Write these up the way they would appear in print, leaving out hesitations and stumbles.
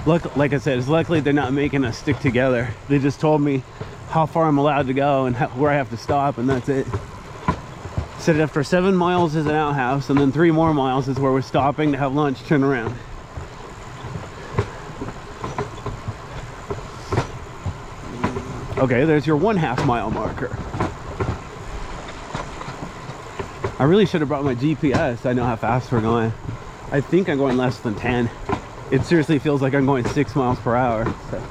Look, like I said, it's luckily they're not making us stick together. They just told me how far I'm allowed to go and where I have to stop, and that's it. Said after 7 miles is an outhouse, and then 3 more miles is where we're stopping to have lunch, turn around. Okay, there's your 1/2 mile marker. I really should have brought my GPS. I know how fast we're going. I think I'm going less than 10. It seriously feels like I'm going 6 miles per hour. So,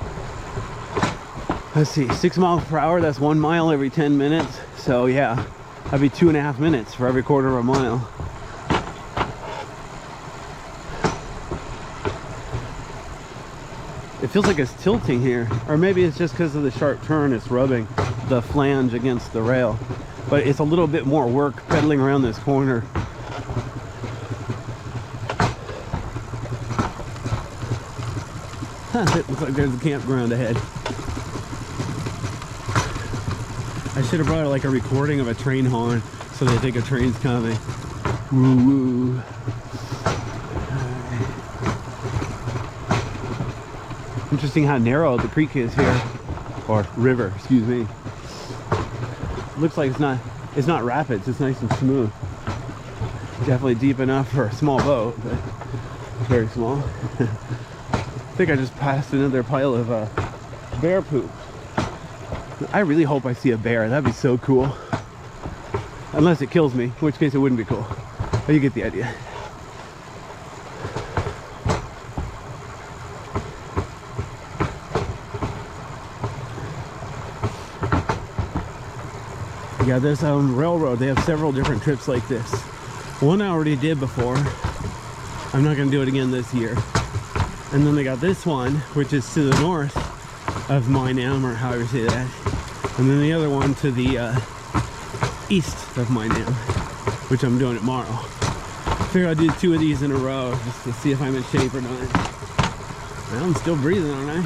let's see, 6 miles per hour, that's 1 mile every 10 minutes. So yeah, that'd be 2.5 minutes for every quarter of a mile. It feels like it's tilting here, or maybe it's just because of the sharp turn. It's rubbing the flange against the rail, but it's a little bit more work pedaling around this corner. It looks like there's a campground ahead. I should have brought like a recording of a train horn so they think a train's coming. Woo woo. Interesting how narrow the creek is here, or river, excuse me. Looks like it's not rapids. It's nice and smooth. Definitely deep enough for a small boat, but very small. I think I just passed another pile of bear poop. I really hope I see a bear. That'd be so cool. Unless it kills me, in which case it wouldn't be cool. But you get the idea. Yeah, this railroad, they have several different trips like this. One I already did before. I'm not going to do it again this year. And then they got this one, which is to the north of Minam, or however you say that. And then the other one to the east of Minam, which I'm doing tomorrow. I figure I'll do 2 of these in a row just to see if I'm in shape or not. Well, I'm still breathing, aren't I?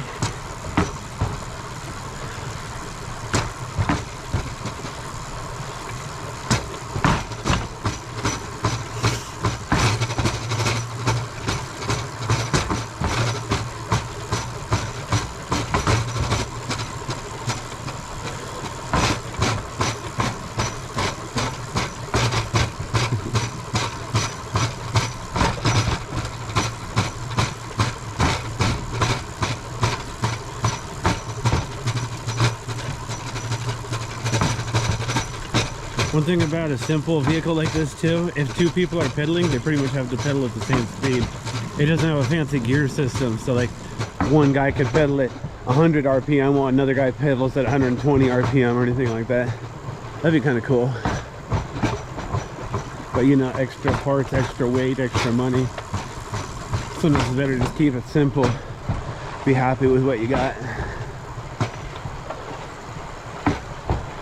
One thing about a simple vehicle like this too, if 2 people are pedaling, they pretty much have to pedal at the same speed. It doesn't have a fancy gear system, so like one guy could pedal at 100 RPM while another guy pedals at 120 RPM or anything like that. That'd be kind of cool. But you know, extra parts, extra weight, extra money. Sometimes it's better to just keep it simple. Be happy with what you got.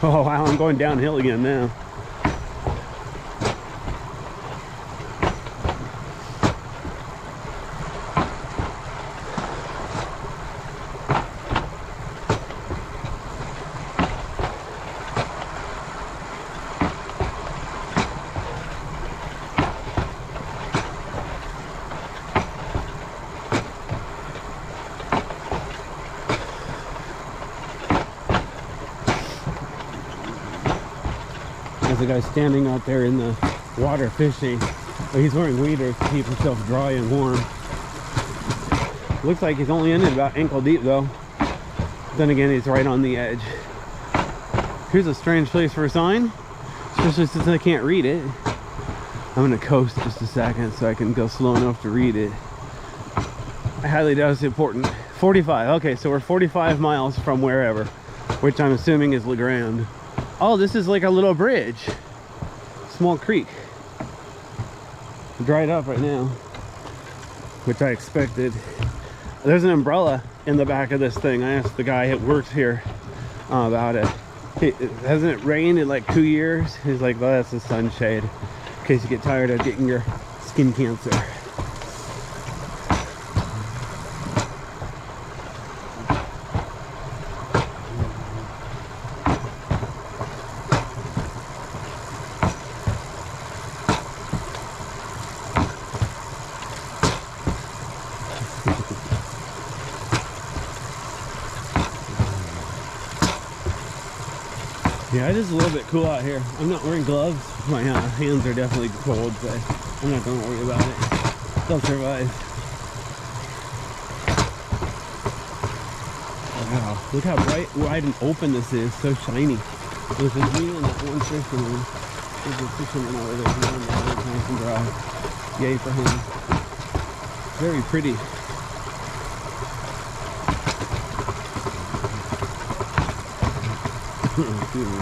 Oh wow, I'm going downhill again now. There's a guy standing out there in the water fishing. But he's wearing waders to keep himself dry and warm. Looks like he's only in it about ankle deep though. Then again, he's right on the edge. Here's a strange place for a sign, especially since I can't read it. I'm gonna coast just a second so I can go slow enough to read it. I highly doubt it's important. 45, okay, so we're 45 miles from wherever, which I'm assuming is La Grande. Oh, this is like a little bridge. Small creek. Dried up right now, which I expected. There's an umbrella in the back of this thing. I asked the guy who works here about it. Hasn't it rained in like 2 years? He's like, well, that's a sunshade in case you get tired of getting your skin cancer. Yeah, it is a little bit cool out here. I'm not wearing gloves. My hands are definitely cold, but I'm not going to worry about it. They'll survive. Wow, look how bright, wide and open this is. So shiny. There's just me and that one fisherman. There's a fisherman over there. He's on the nice and dry. Yay for him. Very pretty. Excuse me.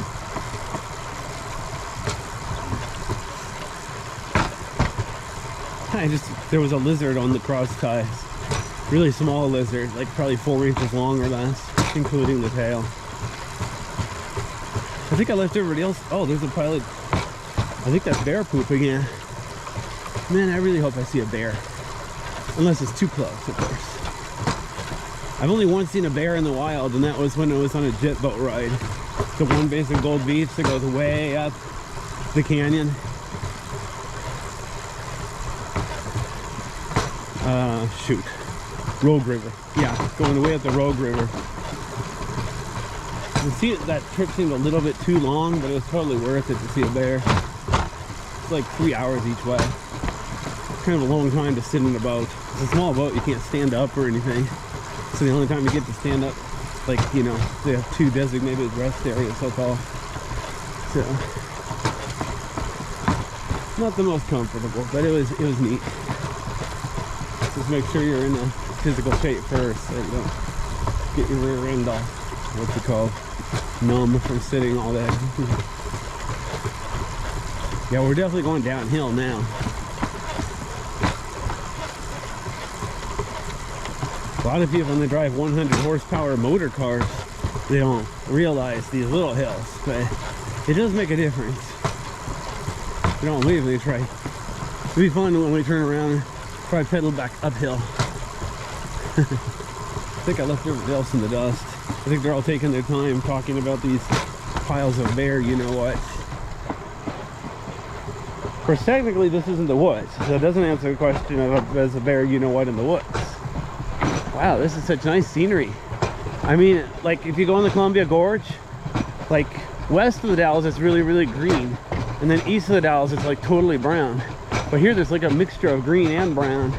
There was a lizard on the cross ties. Really small lizard, like probably 4 inches long or less, including the tail. I think I left everybody else. Oh, there's a pile of, I think that's bear poop again. Man, I really hope I see a bear. Unless it's too close, of course. I've only once seen a bear in the wild, and that was when I was on a jet boat ride. The one base in Gold Beach that goes way up the canyon. Shoot. Rogue River. Yeah, going way up the Rogue River. You see, that trip seemed a little bit too long, but it was totally worth it to see a bear. It's like 3 hours each way. Kind of a long time to sit in a boat. It's a small boat, you can't stand up or anything. So the only time you get to stand up, like, you know, they have 2 designated rest areas, so-called. So, not the most comfortable, but it was neat. Just make sure you're in a physical shape first, so you don't get your rear end all, what's it called, numb from sitting all day. Yeah, we're definitely going downhill now. A lot of people, when they drive 100 horsepower motor cars, they don't realize these little hills, but it does make a difference. If you don't believe me, try. It'll be fun when we turn around and try pedal back uphill. I think I left everybody else in the dust. I think they're all taking their time talking about these piles of bear, you know what. Of course, technically this isn't the woods, so it doesn't answer the question of as a bear, you know what, in the woods. Wow, this is such nice scenery. I mean, like if you go in the Columbia Gorge, like west of the Dalles it's really, really green, and then east of the Dalles it's like totally brown. But here there's like a mixture of green and brown,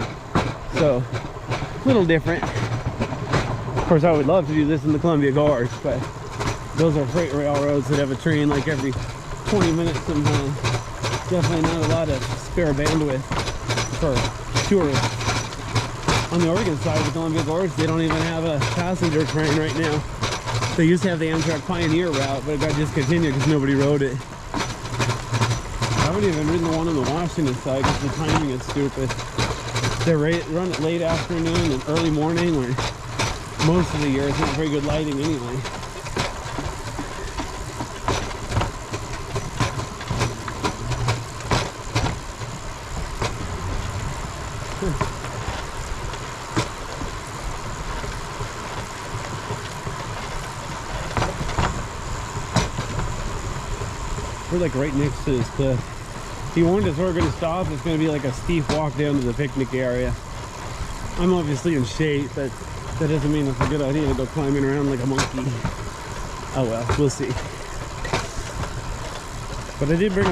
so a little different. Of course, I would love to do this in the Columbia Gorge, but those are freight railroads that have a train like every 20 minutes sometimes. Definitely not a lot of spare bandwidth for tourists. On the Oregon side of the Columbia Gorge, they don't even have a passenger train right now. They used to have the Amtrak Pioneer route, but it got discontinued because nobody rode it. I haven't even ridden the one on the Washington side because the timing is stupid. They run it late afternoon and early morning, where most of the year it's not very good lighting anyway. We're like right next to this cliff. He warned us we're going to stop. It's going to be like a steep walk down to the picnic area. I'm obviously in shape, but that doesn't mean it's a good idea to go climbing around like a monkey. Oh well, we'll see. But I did bring a